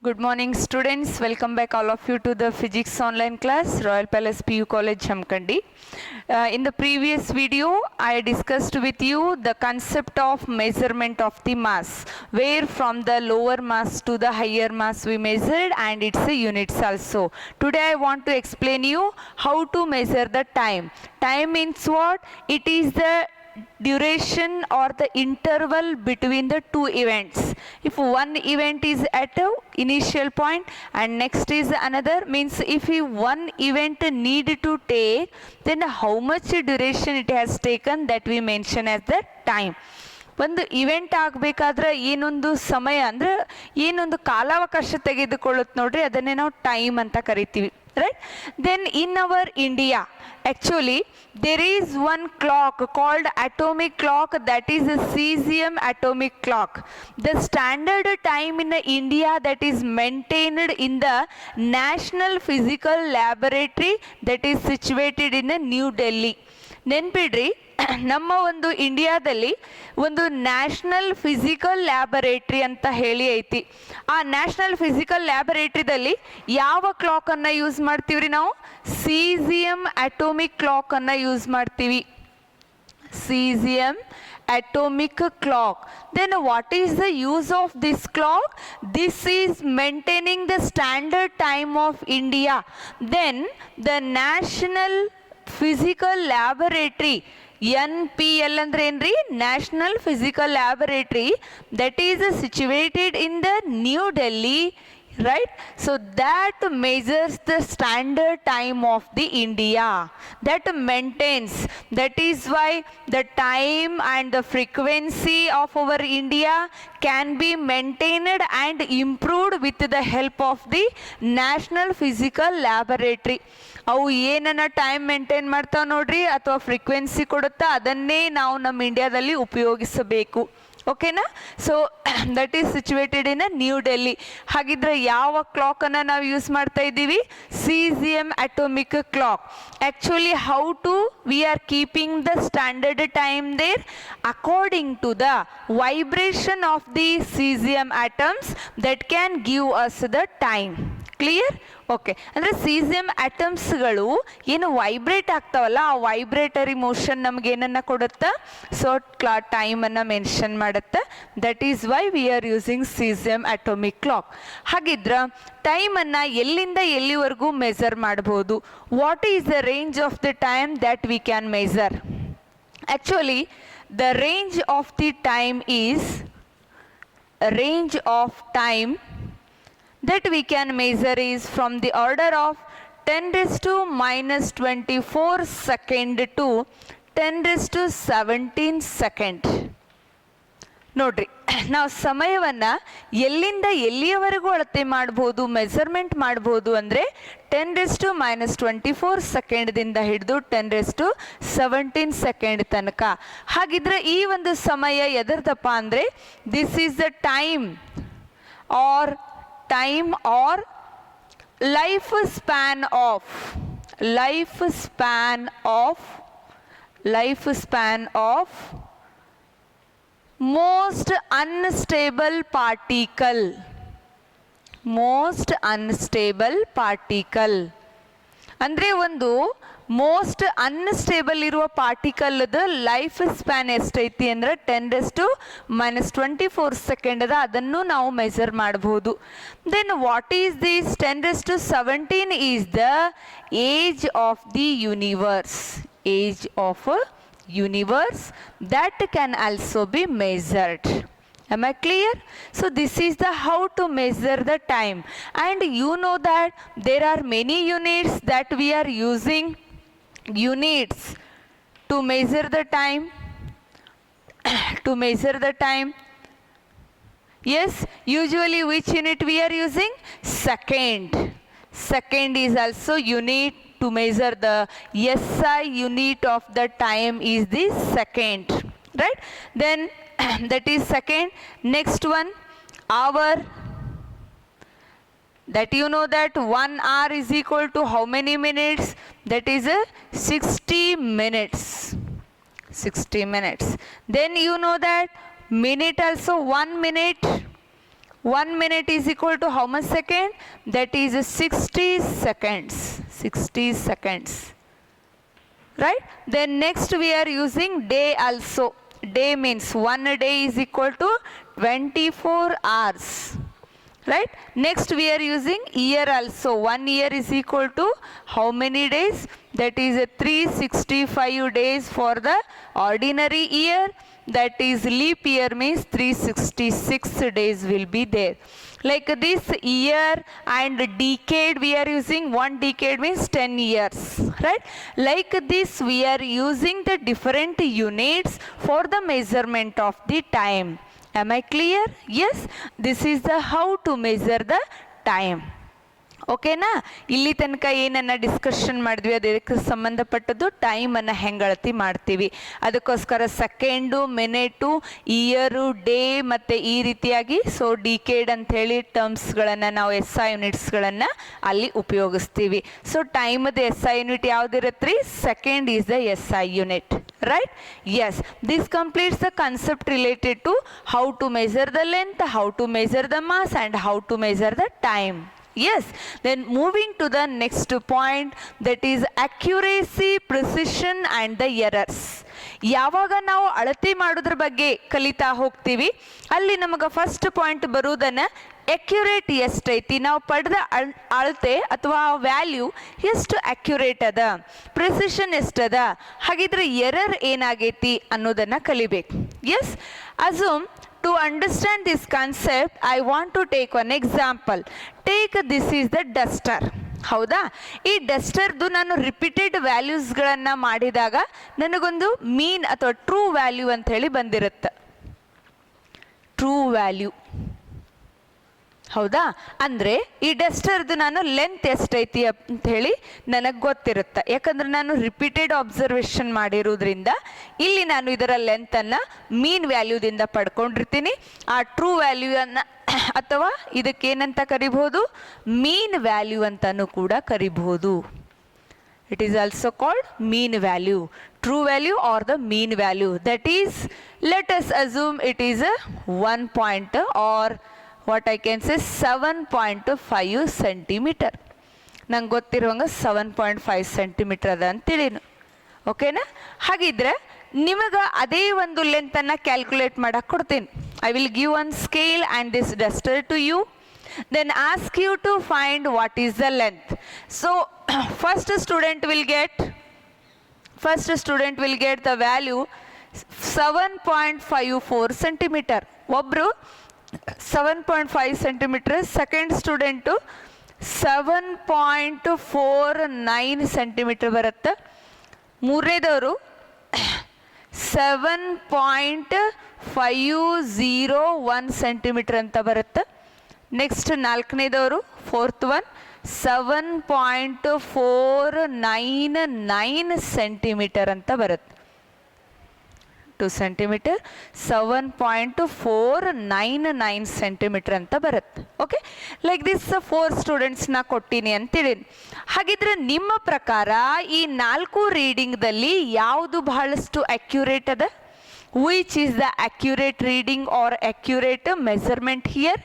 Good morning students, welcome back all of you to the physics online class, Royal Palace PU College, Jamkandi. In the previous video, I discussed with you the concept of measurement of the mass, where from the lower mass to the higher mass we measured and its units also. Today I want to explain you how to measure the time. Time means what? It is the duration or the interval between the two events. If one event is at a initial point and next is another, means if one event need to take, then how much duration it has taken, that we mention as the time. ಒಂದು event ಆಗಬೇಕಾದ್ರೆ ಏನೊಂದು ಸಮಯ ಅಂದರೆ ಏನೊಂದು ಕಾಲಾವಕಾಶ ತೆಗೆದುಕೊಳ್ಳುತ್ತೆ ನೋಡ್ರಿ, ಅದನ್ನೇ ನಾವು ಟೈಮ್ ಅಂತ ಕರಿತೀವಿ, right? Then in our India actually there is one clock called atomic clock, that is a cesium atomic clock. The standard time in India that is maintained in the National Physical Laboratory that is situated in New Delhi. ನೆನ್ಪಿಡ್ರಿ, ನಮ್ಮ ಒಂದು ಇಂಡಿಯಾದಲ್ಲಿ ಒಂದು national physical laboratory ಅಂತ ಹೇಳಿ ಐತಿ. ಆ national physical ಲ್ಯಾಬೊರೇಟ್ರಿದಲ್ಲಿ ಯಾವ ಕ್ಲಾಕನ್ನು use ಮಾಡ್ತೀವ್ರಿ ನಾವು? ಸೀಸಿಯಂ ಅಟೋಮಿಕ್ ಕ್ಲಾಕನ್ನು ಯೂಸ್ ಮಾಡ್ತೀವಿ. cesium atomic clock. Then what is the use of this clock? This is maintaining the standard time of India. Then the National Physical Laboratory, NPL ಅಂದ್ರೆ ಏನ್ರಿ? National Physical Laboratory, that is situated in the New Delhi, right? So that measures the standard time of the India, that maintains. That is why the time and the frequency of our India can be maintained and improved with the help of the National Physical Laboratory. ಅವು ಏನನ್ನ time maintain ಮಾಡ್ತಾವೆ ನೋಡ್ರಿ, ಅಥವಾ frequency ಕೊಡುತ್ತಾ, ಅದನ್ನೇ ನಾವು ನಮ್ಮ ಇಂಡಿಯಾದಲ್ಲಿ ಉಪಯೋಗಿಸಬೇಕು. ಓಕೆನಾ? So that is situated in new Delhi. ಹಾಗಿದ್ರೆ ಯಾವ ಕ್ಲಾಕನ್ನು ನಾವು ಯೂಸ್ ಮಾಡ್ತಾ ಇದ್ದೀವಿ? Caesium atomic clock. Actually how to we are keeping the standard time there? According to the vibration of the caesium atoms that can give us the time. Clear? Okay. ಅಂದರೆ caesium ಆಟಮ್ಸ್ಗಳು ಏನು vibrate ಆಗ್ತಾವಲ್ಲ, ಆ vibratory motion ನಮ್ಗೆ ಏನನ್ನ ಕೊಡುತ್ತಾ? So ಟೈಮನ್ನು mention ಮಾಡುತ್ತೆ. That is why we are using caesium atomic clock. ಹಾಗಿದ್ರೆ ಟೈಮನ್ನು ಎಲ್ಲಿಂದ ಎಲ್ಲಿವರೆಗೂ ಮೆಜರ್ ಮಾಡ್ಬೋದು? What is the range of the time that we can measure? Actually the range of the time is that we can measure is from the order of 10 raised to minus 24 second to 10 raised to 17 second. ನೋಡ್ರಿ, ನಾವು ಸಮಯವನ್ನು ಎಲ್ಲಿಂದ ಎಲ್ಲಿಯವರೆಗೂ ಅಳತೆ ಮಾಡ್ಬೋದು, measurement ಮಾಡ್ಬೋದು ಅಂದರೆ 10 raised to minus 24 ಸೆಕೆಂಡ್ದಿಂದ ಹಿಡಿದು 10 raised to 17 ಸೆಕೆಂಡ್ ತನಕ. ಹಾಗಿದ್ರೆ ಈ ಒಂದು ಸಮಯ ಎದರ್ದಪ್ಪ ಅಂದರೆ this is the time or lifespan of most unstable particle. ಅಂದರೆ ಒಂದು ಮೋಸ್ಟ್ ಅನ್ಸ್ಟೇಬಲ್ ಇರುವ ಪಾರ್ಟಿಕಲ್ದ ಲೈಫ್ ಸ್ಪ್ಯಾನ್ ಎಷ್ಟೈತಿ ಅಂದರೆ 10 raised to minus 24 ಸೆಕೆಂಡ್ ಅದ, ಅದನ್ನು ನಾವು ಮೆಜರ್ ಮಾಡಬಹುದು. Then what is this 10 raised to 17 is the age of the universe that can also be measured. Am I clear? So this is the how to measure the time. And you know that there are many units that we are using, units to measure the time. Yes, usually which unit we are using? Second is also unit to measure the SI unit of the time is the second, right? Then that is second. Next one, hour. That you know that 1 hour is equal to how many minutes? That is 60 minutes. Then you know that minute also 1 minute. 1 minute is equal to how much second? That is 60 seconds. 60 seconds. Right? Then next we are using day also. Day means 1 day is equal to 24 hours. Right? Next we are using year also. 1 year is equal to how many days? That is 365 days for the ordinary year. That is leap year means 366 days will be there. Like this year and decade we are using, 1 decade means 10 years, right? Like this we are using the different units for the measurement of the time. Am I clear? Yes, this is the how to measure the time. ಓಕೆನಾ? ಇಲ್ಲಿ ತನಕ ಏನನ್ನ discussion ಮಾಡಿದ್ವಿ ಅದಕ್ಕೆ ಸಂಬಂಧಪಟ್ಟದ್ದು ಟೈಮನ್ನು ಹೆಂಗೆ ಅಳತಿ ಮಾಡ್ತೀವಿ, ಅದಕ್ಕೋಸ್ಕರ ಸೆಕೆಂಡು, ಮಿನಿಟು, ಇಯರು, ಡೇ ಮತ್ತು ಈ ರೀತಿಯಾಗಿ ಸೊ ಡಿಕೇಡ್ ಅಂಥೇಳಿ ಟರ್ಮ್ಸ್ಗಳನ್ನು ನಾವು SI ಯೂನಿಟ್ಸ್ಗಳನ್ನು ಅಲ್ಲಿ ಉಪಯೋಗಿಸ್ತೀವಿ. ಸೊ ಟೈಮದು SI ಯೂನಿಟ್ ಯಾವುದಿರುತ್ತೆ ರೀ? Second is the SI unit. Right? Yes, this completes the concept related to how to measure the length, how to measure the mass and how to measure the time. Yes, then moving to the next point, that is accuracy, precision and the errors. ಯಾವಾಗ ನಾವು ಅಳತೆ ಮಾಡೋದ್ರ ಬಗ್ಗೆ ಕಲಿತಾ ಹೋಗ್ತೀವಿ ಅಲ್ಲಿ ನಮಗೆ first point ಬರುವುದನ್ನು ಅಕ್ಯುರೇಟ್ ಎಷ್ಟೈತಿ, ನಾವು ಪಡೆದ ಅಳತೆ ಅಥವಾ ವ್ಯಾಲ್ಯೂ ಎಷ್ಟು ಅಕ್ಯುರೇಟ್ ಅದ, ಪ್ರಿಸಿಷನ್ ಎಷ್ಟದ, ಹಾಗಿದ್ರೆ ಎರರ್ ಏನಾಗೈತಿ ಅನ್ನೋದನ್ನು ಕಲಿಬೇಕು. Yes, assume to understand this concept I want to take one example. Take this is the duster. ಹೌದಾ? ಈ ಡಸ್ಟರ್ದು ನಾನು ರಿಪೀಟೆಡ್ ವ್ಯಾಲ್ಯೂಸ್ಗಳನ್ನು ಮಾಡಿದಾಗ ನನಗೊಂದು ಮೀನ್ ಅಥವಾ ಟ್ರೂ ವ್ಯಾಲ್ಯೂ ಅಂತ ಹೇಳಿ ಬಂದಿರುತ್ತೆ. ಟ್ರೂ ವ್ಯಾಲ್ಯೂ ಹೌದಾ? ಅಂದರೆ ಈ ಡಸ್ಟರ್ದು ನಾನು ಲೆಂತ್ ಎಷ್ಟೈತಿ ಅಂತ ಹೇಳಿ ನನಗೆ ಗೊತ್ತಿರುತ್ತೆ, ಯಾಕಂದ್ರೆ ನಾನು ರಿಪೀಟೆಡ್ ಅಬ್ಸರ್ವೇಷನ್ ಮಾಡಿರೋದ್ರಿಂದ ಇಲ್ಲಿ ನಾನು ಇದರ ಲೆಂತನ್ನು ಮೀನ್ ವ್ಯಾಲ್ಯೂದಿಂದ ಪಡ್ಕೊಂಡಿರ್ತೀನಿ. ಆ ಟ್ರೂ ವ್ಯಾಲ್ಯೂವನ್ನು ಅಥವಾ ಇದಕ್ಕೇನಂತ ಕರಿಬಹುದು? ಮೀನ್ ವ್ಯಾಲ್ಯೂ ಅಂತಲೂ ಕೂಡ ಕರಿಬಹುದು. It is also called mean value, true value or the mean value. That is, let us assume it is a 1 point or what I can say 7.5 centimeter. ನಂಗೆ ಗೊತ್ತಿರುವಂಗೆ 7.5 ಸೆಂಟಿಮೀಟರ್ ಅದ ಅಂತೇಳಿನು. ಓಕೆನಾ? ಹಾಗಿದ್ರೆ ನಿಮಗೆ ಅದೇ ಒಂದು ಲೆಂತನ್ನು ಕ್ಯಾಲ್ಕುಲೇಟ್ ಮಾಡಕ್ಕೆ ಕೊಡ್ತೀನಿ. I will give one scale and this duster to you. Then ask you to find what is the length. So first student will get the value 7.54 centimeter. ಒಬ್ರು 7.5 centimeter, second student 7.49 centimeter ಬರುತ್ತೆ, ಮೂರನೇದವರು 7.501 centimeter ಅಂತ ಬರುತ್ತೆ. Next ನಾಲ್ಕನೇದವರು fourth one 7.499 centimetre ಅಂತ ಬರುತ್ತೆ. 2 centimetre 7.499 centimetre ಅಂತ ಬರುತ್ತೆ. Okay, like this 4 ಸ್ಟೂಡೆಂಟ್ಸ್ನ ಕೊಟ್ಟಿನಿ ಅಂತೇಳಿ. ಹಾಗಿದ್ರೆ ನಿಮ್ಮ ಪ್ರಕಾರ ಈ 4 ರೀಡಿಂಗ್ದಲ್ಲಿ ಯಾವುದು ಬಹಳಷ್ಟು ಅಕ್ಯುರೇಟ್ ಅದ? Which is the accurate reading or accurate measurement here?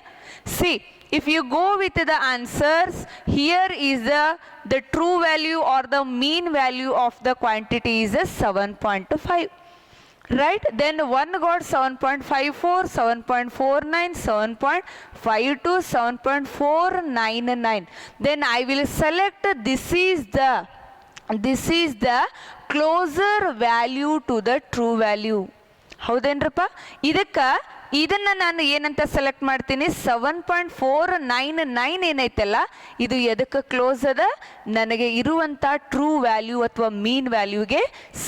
See, if you go with the answers, here is the true value or the mean value of the quantity is 7.5. Right? Then one got 7.54, 7.49, 7.52, 7.499. Then I will select this is the closer value to the true value. ಹೌದೇನ್ರಪ್ಪ? ಇದನ್ನು ನಾನು ಏನಂತ select ಮಾಡ್ತೀನಿ? 7.499 ಏನೈತಲ್ಲ ಇದು ಎದಕ್ಕೆ close ಅದ? ನನಗೆ ಇರುವಂಥ ಟ್ರೂ ವ್ಯಾಲ್ಯೂ ಅಥವಾ ಮೀನ್ ವ್ಯಾಲ್ಯೂಗೆ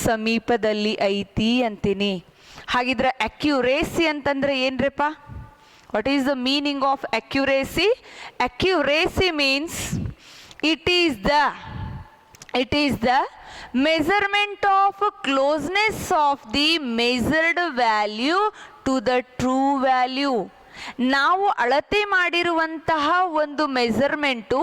ಸಮೀಪದಲ್ಲಿ ಐತಿ ಅಂತೀನಿ. ಹಾಗಿದ್ರೆ ಅಕ್ಯುರೇಸಿ ಅಂತಂದ್ರೆ ಏನ್ರಪ್ಪ? What is the meaning of accuracy? Accuracy means it is the measurement of closeness of the measured value to the true value. ನಾವು ಅಳತೆ ಮಾಡಿರುವಂತಹ ಒಂದು ಮೆಜರ್ಮೆಂಟು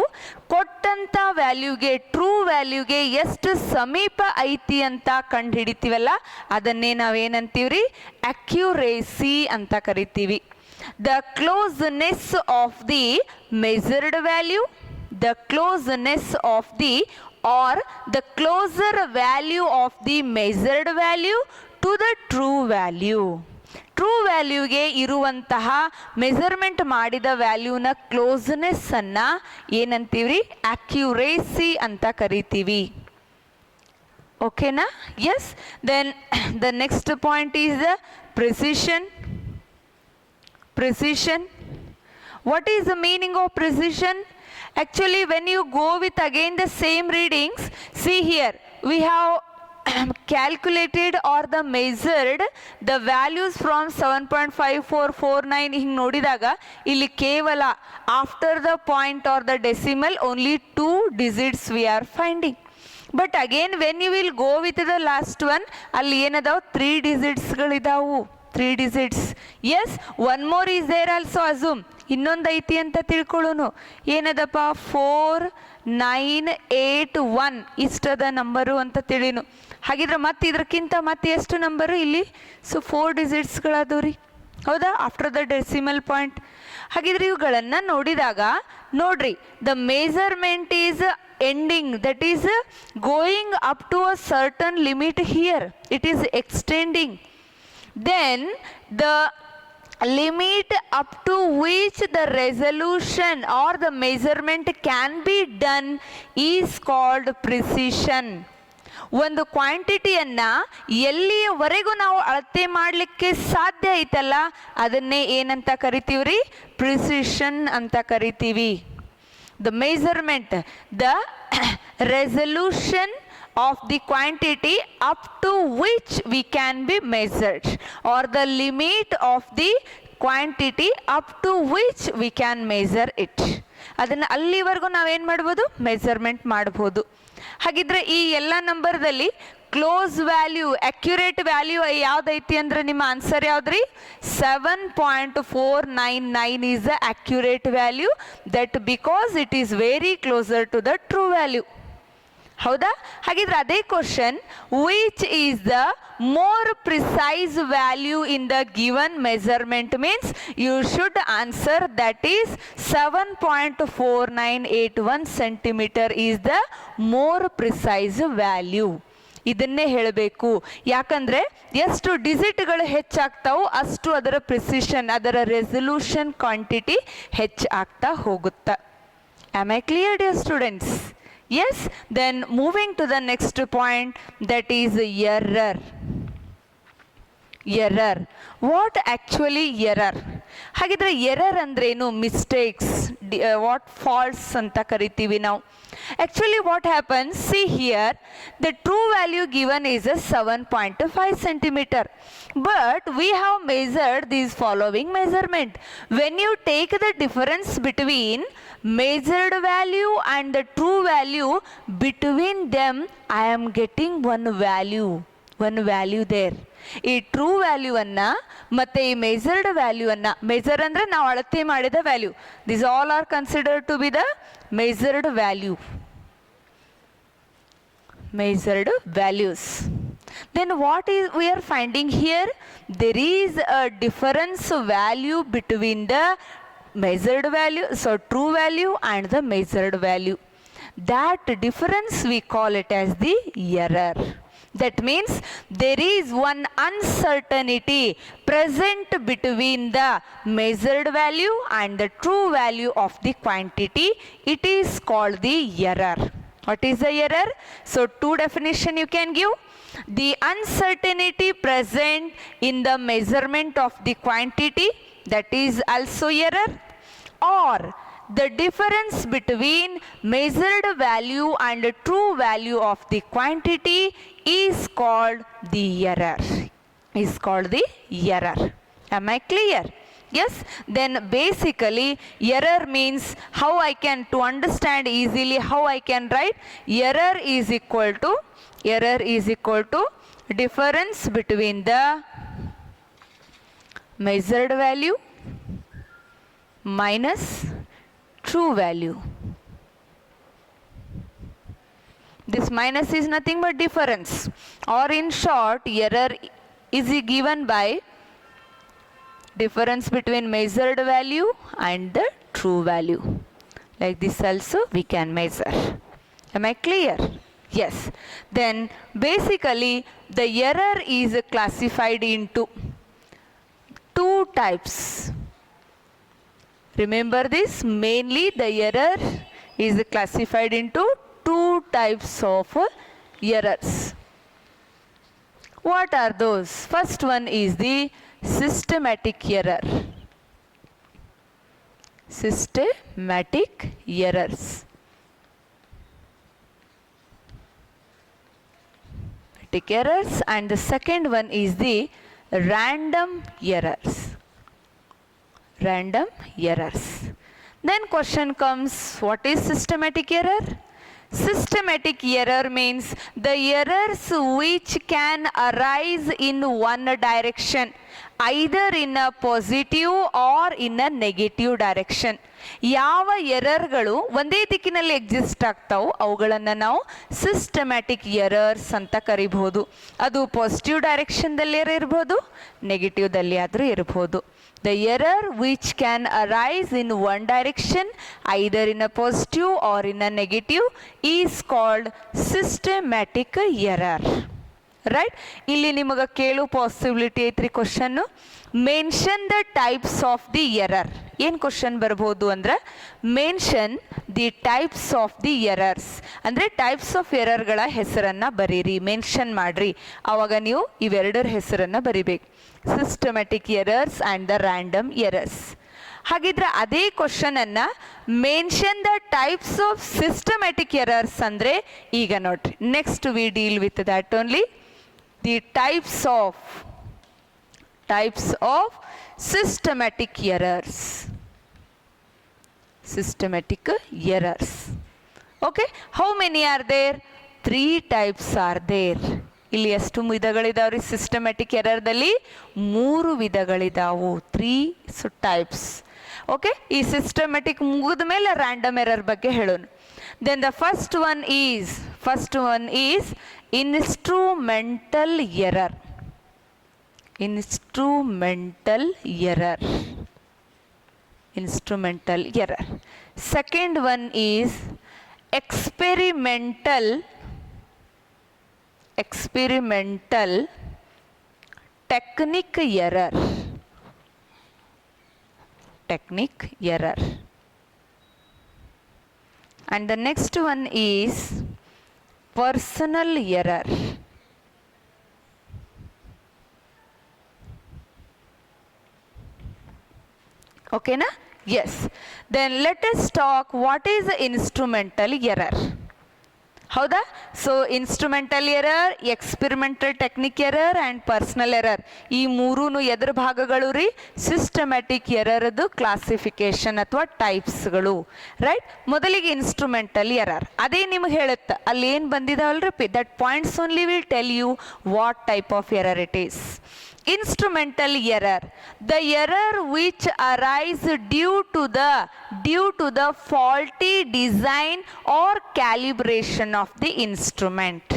ಕೊಟ್ಟಂಥ ವ್ಯಾಲ್ಯೂಗೆ, ಟ್ರೂ ವ್ಯಾಲ್ಯೂಗೆ ಎಷ್ಟು ಸಮೀಪ ಐತಿ ಅಂತ ಕಂಡು ಹಿಡಿತೀವಲ್ಲ ಅದನ್ನೇ ನಾವೇನಂತೀವ್ರಿ? ಅಕ್ಯುರೇಸಿ ಅಂತ ಕರಿತೀವಿ. the closeness of the measured value, the closeness of the or the closer value of the measured value to the true value. True ವ್ಯಾಲ್ಯೂಗೆ ಇರುವಂತಹ ಮೆಜರ್ಮೆಂಟ್ ಮಾಡಿದ ವ್ಯಾಲ್ಯೂನ ಕ್ಲೋಸ್ನೆಸ್ ಅನ್ನ ಏನಂತೀವಿ? ಅಕ್ಯುರೇಸಿ ಅಂತ ಕರಿತೀವಿ. ಓಕೆನಾ? Yes. Then the next point is the precision. Precision. What is the meaning of precision? Actually, when you go with again the same readings, see here, we have calculated or the measured the values from 7.5449 ಹಿಂಗೆ ನೋಡಿದಾಗ ಇಲ್ಲಿ ಕೇವಲ after the point or the decimal only 2 digits we are finding. But again when you will go with the last one, ಅಲ್ಲಿ ಏನದಾವು 3 digitsಗಳಿದಾವು. 3 digits. Yes, one more is there also. Assume ಇನ್ನೊಂದು ಐತಿ ಅಂತ ತಿಳ್ಕೊಳ್ಳೋನು. ಏನದಪ್ಪ? 4981 ಇಷ್ಟದ number ಅಂತ ತಿಳಿನು. ಹಾಗಿದ್ರೆ ಮತ್ತೆ ಇದಕ್ಕಿಂತ ಮತ್ತೆ ಎಷ್ಟು ನಂಬರು ಇಲ್ಲಿ? ಸೊ 4 ಡಿಜಿಟ್ಸ್ಗಳಾದವು ರೀ, ಹೌದಾ? After the decimal point. ಹಾಗಿದ್ರೆ ಇವುಗಳನ್ನು ನೋಡಿದಾಗ ನೋಡ್ರಿ, the measurement is ending, that is going up to a certain limit here, it is extending. Then the limit up to which the resolution or the measurement can be done is called precision. ಒಂದು ಕ್ವಾಂಟಿಟಿಯನ್ನು ಎಲ್ಲಿಯವರೆಗೂ ನಾವು ಅಳತೆ ಮಾಡಲಿಕ್ಕೆ ಸಾಧ್ಯ ಐತಲ್ಲ ಅದನ್ನೇ ಏನಂತ ಕರಿತೀವಿ ರೀ? ಪ್ರಿಸಿಷನ್ ಅಂತ ಕರಿತೀವಿ. The measurement, the resolution of the quantity up to which we can be measured, or the limit of the quantity up to which we can measure it. ಅದನ್ನು ಅಲ್ಲಿವರೆಗೂ ನಾವೇನು ಮಾಡ್ಬೋದು? ಮೆಜರ್ಮೆಂಟ್ ಮಾಡ್ಬೋದು. ಹಾಗಿದ್ರೆ ಈ ಎಲ್ಲ ನಂಬರ್ದಲ್ಲಿ ಕ್ಲೋಸ್ ವ್ಯಾಲ್ಯೂ, ಅಕ್ಯುರೇಟ್ ವ್ಯಾಲ್ಯೂ ಯಾವ್ದೈತಿ ಅಂದ್ರೆ ನಿಮ್ಮ answer ಯಾವ್ದ್ರಿ? 7.499 is the accurate value, that because it is very closer to the true value. ಹೌದಾ? ಹಾಗಿದ್ರೆ ಅದೇ question, which is the more precise value in the given measurement means you should answer that is 7.4981 centimetre is the more precise value. ಇದನ್ನೇ ಹೇಳಬೇಕು. ಯಾಕಂದ್ರೆ ಎಷ್ಟು ಡಿಜಿಟ್ಗಳು ಹೆಚ್ಚಾಗ್ತಾವೋ ಅಷ್ಟು ಅದರ precision, ಅದರ ರೆಸಲ್ಯೂಷನ್ ಕ್ವಾಂಟಿಟಿ ಹೆಚ್ಚಾಗ್ತಾ ಹೋಗುತ್ತಾ. Am I clear dear students? Yes, then moving to the next point, that is error. Error. What actually error? ಹಾಗಿದ್ರೆ ಎರರ್ ಅಂದ್ರೇನು? ಮಿಸ್ಟೇಕ್ಸ್, ವಾಟ್ ಫಾಲ್ಟ್ಸ್ ಅಂತ ಕರಿತೀವಿ ನಾವು. Actually what happens, see here, the true value given is a 7.5 centimeter, but we have measured these following measurement. When you take the difference between measured value and the true value, between them I am getting one value there. ಈ true value ಅನ್ನ ಮತ್ತೆ ಈ measured value ಅನ್ನ, measure ಅಂದ್ರೆ ನಾವು ಅಳತೆ ಮಾಡಿದ value, this all are considered to be the measured value, measured values. Then what is we are finding here? There is a difference value between the measured value, so true value and the measured value. That difference we call it as the error. That means there is one uncertainty present between the measured value and the true value of the quantity. It is called the error. What is the error? So two definition you can give. The uncertainty present in the measurement of the quantity, that is also error, or the difference between measured value and true value of the quantity is called the error. Is called the error. Am I clear? Yes. Then basically error means how I can, to understand easily how I can write, error is equal to difference between the measured value minus true value. This minus is nothing but difference, or in short error is given by difference between measured value and the true value. Like this also we can measure. Am I clear? Yes. Then basically the error is classified into two types. Remember this, mainly the error is classified into two types of errors. What are those? First one is the systematic error. Systematic errors. Errors, and the second one is the random errors. Random errors. Then question comes, what is systematic error? Systematic error means the errors which can arise in one direction, either in a positive or in a negative direction. ಯಾವ ಎರರ್ಗಳು ಒಂದೇ ದಿಕ್ಕಿನಲ್ಲಿ exist ಆಗ್ತಾವೋ ಅವುಗಳನ್ನು ನಾವು systematic errors ಅಂತ ಕರಿಬಹುದು. ಅದು positive ಡೈರೆಕ್ಷನ್ದಲ್ಲಿ ಇರ್ಬೋದು, ನೆಗೆಟಿವ್ದಲ್ಲಿ ಆದರೂ ಇರ್ಬೋದು. The error which can arise in one direction, either in a positive or in a negative, is called systematic error. Right? ಇಲ್ಲಿ ನಿಮಗೆ ಕೇಳು ಪಾಸಿಬಿಲಿಟಿ ಐತ್ರಿ question. Mention the types of the error. ಏನು ಕ್ವಶನ್ ಬರ್ಬೋದು ಅಂದ್ರೆ mention the types of the errors, ಅಂದರೆ types of ಎರರ್ಗಳ ಹೆಸರನ್ನು ಬರೀರಿ, ಮೆನ್ಷನ್ ಮಾಡ್ರಿ. ಆವಾಗ ನೀವು ಇವೆರಡರ ಹೆಸರನ್ನು ಬರಿಬೇಕು, systematic errors and the random errors. ಹಾಗಿದ್ರೆ ಅದೇ ಕ್ವಶನ್ ಅನ್ನ mention the types of systematic errors ಅಂದರೆ ಈಗ ನೋಡ್ರಿ, next we deal with that only. The types of systematic errors. Systematic errors. Okay, how many are there? 3 types are there. ಇಲ್ಲಿ ಎಷ್ಟು ವಿಧಗಳಿದಾವ್ರಿ? Systematic ಎರರ್ದಲ್ಲಿ 3 ವಿಧಗಳಿದಾವು, 3 ಟೈಪ್ಸ್. ಓಕೆ, ಈ ಸಿಸ್ಟಮ್ಯಾಟಿಕ್ ಮುಗಿದ ಮೇಲೆ ರ್ಯಾಂಡಮ್ ಎರರ್ ಬಗ್ಗೆ ಹೇಳೋಣ. Then the first one is instrumental error. Instrumental error. Second one is experimental technique error. And the next one is personal error. Okay na? Yes. Then let us talk what is the instrumental error. ಹೌದಾ? So instrumental error, experimental technique error and personal error, ಈ ಮೂರೂ ಎದ್ರ ಭಾಗಗಳು ರೀ? Systematic ಎರರ್ದು classification ಅಥವಾ ಟೈಪ್ಸ್ಗಳು. Right? ಮೊದಲಿಗೆ ಇನ್ಸ್ಟ್ರೂಮೆಂಟಲ್ ಎರರ್, ಅದೇ ನಿಮ್ಗೆ ಹೇಳುತ್ತೆ ಅಲ್ಲಿ ಏನು ಬಂದಿದಾವಲ್ರಿ, that points only will tell you what type of error it is. Instrumental error, the error which arise due to the faulty design or calibration of the instrument.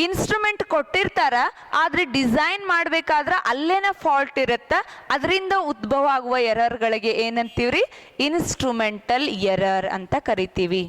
Instrument ಕೊಟ್ಟಿರ್ತಾರ, ಆದರೆ design ಮಾಡಬೇಕಾದ್ರೆ ಅಲ್ಲೇನ fault ಇರುತ್ತೆ, ಅದರಿಂದ ಉದ್ಭವ ಆಗುವ ಎರರ್ಗಳಿಗೆ ಏನಂತೀವ್ರಿ? Instrumental error ಅಂತ ಕರಿತೀವಿ.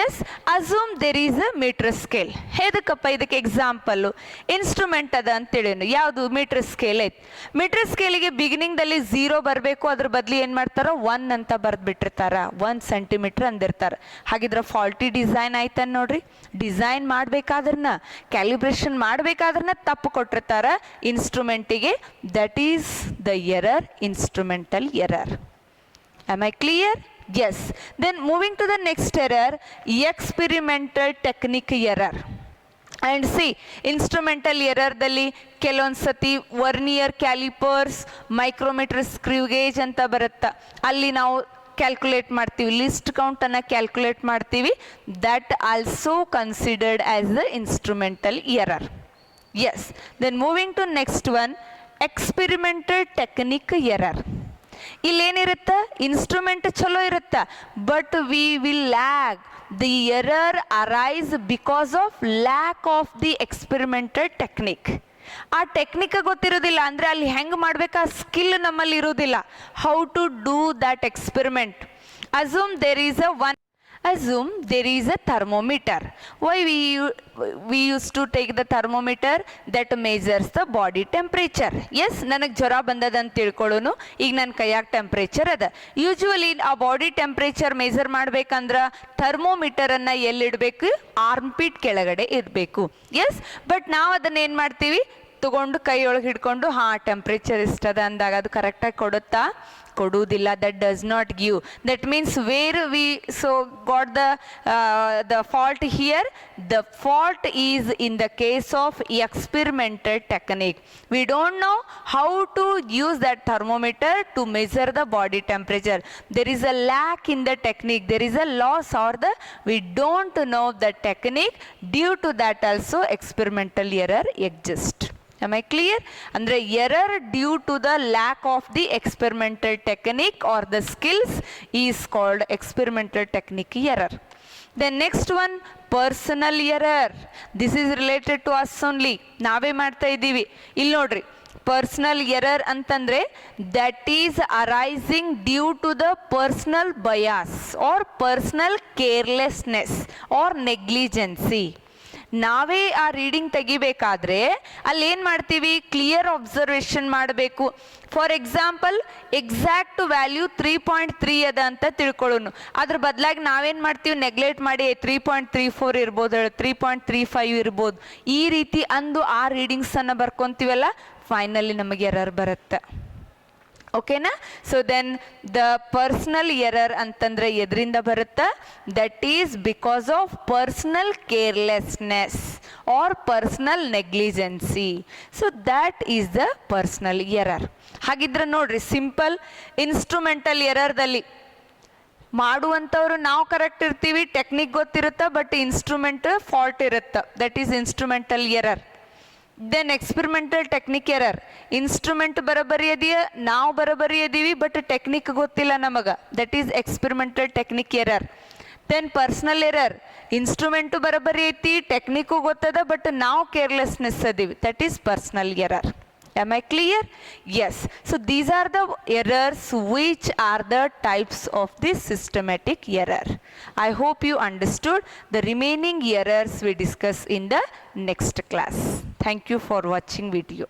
Yes, assume there is a meter scale. ಹೇದಕ್ಕಪ್ಪ ಇದಕ್ಕೆ ಎಕ್ಸಾಂಪಲ್ಲು ಇನ್ಸ್ಟ್ರೂಮೆಂಟ್ ಅದ ಅಂತೇಳಿ, ಯಾವುದು? ಮೀಟರ್ ಸ್ಕೇಲ್ ಐತಿ. ಮೀಟರ್ ಸ್ಕೇಲಿಗೆ ಬಿಗಿನಿಂಗ್ದಲ್ಲಿ 0 ಬರಬೇಕು, ಅದ್ರ ಬದಲಿ ಏನು ಮಾಡ್ತಾರೋ 1 ಅಂತ ಬರೆದ್ಬಿಟ್ಟಿರ್ತಾರ, 1 ಸೆಂಟಿಮೀಟರ್ ಅಂದಿರ್ತಾರೆ. ಹಾಗಿದ್ರೆ ಫಾಲ್ಟಿ ಡಿಸೈನ್ ಆಯ್ತನ್ ನೋಡ್ರಿ. ಡಿಸೈನ್ ಮಾಡಬೇಕಾದ್ರನ್ನ, ಕ್ಯಾಲಿಬ್ರೇಷನ್ ಮಾಡಬೇಕಾದ್ರನ್ನ ತಪ್ಪು ಕೊಟ್ಟಿರ್ತಾರ ಇನ್ಸ್ಟ್ರೂಮೆಂಟಿಗೆ. That is the error, instrumental error. Am I clear? Yes. Then moving to the next error, experimental technique error. And see, instrumental error ದಲ್ಲಿ ಕೆಲವೊಂದು ಸತಿ vernier calipers, micrometer screw gauge ಅಂತ ಬರುತ್ತೆ, ಅಲ್ಲಿ ನಾವು ಕ್ಯಾಲ್ಕುಲೇಟ್ ಮಾಡ್ತೀವಿ, ಲಿಸ್ಟ್ ಕೌಂಟನ್ನು ಕ್ಯಾಲ್ಕುಲೇಟ್ ಮಾಡ್ತೀವಿ. That also considered as the instrumental error. Yes. Then moving to next one, experimental technique error. ಇಲ್ಲೇನಿರುತ್ತೆ? ಇನ್ಸ್ಟ್ರೂಮೆಂಟ್ ಚಲೋ ಇರುತ್ತೆ, but we will lag. The error arise because of lack of the experimental technique. ಆ technique ಗೊತ್ತಿರೋದಿಲ್ಲ ಅಂದರೆ ಅಲ್ಲಿ ಹೆಂಗೆ ಮಾಡ್ಬೇಕು ಆ ಸ್ಕಿಲ್ ನಮ್ಮಲ್ಲಿ ಇರೋದಿಲ್ಲ. How to do that experiment. Assume there is a thermometer. Why we used to take the thermometer that measures the body temperature. Yes, ನನಗೆ ಜ್ವರ ಬಂದದ ಅಂತ ತಿಳ್ಕೊಳ್ಳೋನು, ಈಗ ನನ್ನ ಕೈಯಾಗ ಟೆಂಪ್ರೇಚರ್ ಅದ. ಯೂಶುವಲಿ ಆ ಬಾಡಿ ಟೆಂಪ್ರೇಚರ್ ಮೆಜರ್ ಮಾಡ್ಬೇಕಂದ್ರೆ ಥರ್ಮೋಮೀಟರನ್ನು ಎಲ್ಲಿಡಬೇಕು? ಆರ್ಮ್ಪಿಟ್ ಕೆಳಗಡೆ ಇರಬೇಕು. ಎಸ್, ಬಟ್ ನಾವು ಅದನ್ನ ಏನು ಮಾಡ್ತೀವಿ? ತಗೊಂಡು ಕೈಯೊಳಗೆ ಹಿಡ್ಕೊಂಡು ಟೆಂಪ್ರೇಚರ್ ಇಷ್ಟದ ಅಂದಾಗ ಅದು ಕರೆಕ್ಟಾಗಿ ಕೊಡುತ್ತಾ? ಕೊಡುವುದಿಲ್ಲ. That does not give. That means where we got the fault here? The fault is in the case of experimental technique. We don't know how to use that thermometer to measure the body temperature. There is a lack in the technique. There is a loss or we don't know the technique. Due to that also experimental error exists. Am I clear? Andre error due to the lack of the experimental technique or the skills is called experimental technique error. The next one, personal error. This is related to us only. ನಾವೇ ಮಾಡ್ತಾ ಇದ್ದೀವಿ. ಇಲ್ಲಿ ನೋಡ್ರಿ, personal error ಅಂತಂದ್ರೆ that is arising due to the personal bias or personal carelessness or negligency. ನಾವೇ ಆ reading ತೆಗಿಬೇಕಾದ್ರೆ ಅಲ್ಲಿ ಏನು ಮಾಡ್ತೀವಿ? ಕ್ಲಿಯರ್ ಅಬ್ಸರ್ವೇಷನ್ ಮಾಡಬೇಕು. ಫಾರ್ ಎಕ್ಸಾಂಪಲ್, ಎಕ್ಸಾಕ್ಟ್ ವ್ಯಾಲ್ಯೂ 3.3 ಅದ ಅಂತ ತಿಳ್ಕೊಳ್ಳೋನು. ಅದ್ರ ಬದಲಾಗಿ ನಾವೇನು ಮಾಡ್ತೀವಿ? ನೆಗ್ಲೆಕ್ಟ್ ಮಾಡಿ 3.34 ಇರ್ಬೋದು, 3.35 ಇರ್ಬೋದು. ಈ ರೀತಿ ಅಂದು ಆ ರೀಡಿಂಗ್ಸನ್ನು ಬರ್ಕೊತೀವಲ್ಲ, ಫೈನಲಿ ನಮಗೆ ಎರರ್ ಬರುತ್ತೆ. ಓಕೆನಾ? So then the personal error ಅಂತಂದ್ರೆ ಎದರಿಂದ ಬರುತ್ತಾ? That is because of personal carelessness or personal negligency. So that is the personal error. ಹಾಗಿದ್ರೆ ನೋಡ್ರಿ, ಸಿಂಪಲ್ ಇನ್ಸ್ಟ್ರೂಮೆಂಟಲ್ ಎರರ್ದಲ್ಲಿ ಮಾಡುವಂಥವ್ರು ನಾವು ಕರೆಕ್ಟ್ ಇರ್ತೀವಿ, ಟೆಕ್ನಿಕ್ ಗೊತ್ತಿರುತ್ತೆ, ಬಟ್ ಇನ್ಸ್ಟ್ರೂಮೆಂಟ್ ಫಾಲ್ಟ್ ಇರುತ್ತೆ. That is instrumental error. Then experimental technique error. Instrument ಬರೋಬ್ಬರಿ ಇದೆಯಾ, ನಾವು ಬರೋಬ್ಬರಿ ಇದೀವಿ, ಬಟ್ ಟೆಕ್ನಿಕ್ ಗೊತ್ತಿಲ್ಲ ನಮಗೆ. That is experimental technique error. Then personal error. Instrument ಬರೋಬ್ಬರಿ ಐತಿ, ಟೆಕ್ನಿಕ್ಕು ಗೊತ್ತದ, ಬಟ್ ನಾವು ಕೇರ್ಲೆಸ್ನೆಸ್ ಅದೀವಿ. That is personal error. Am I clear? Yes. So these are the errors which are the types of this systematic error. I hope you understood. The remaining errors we discuss in the next class. Thank you for watching video.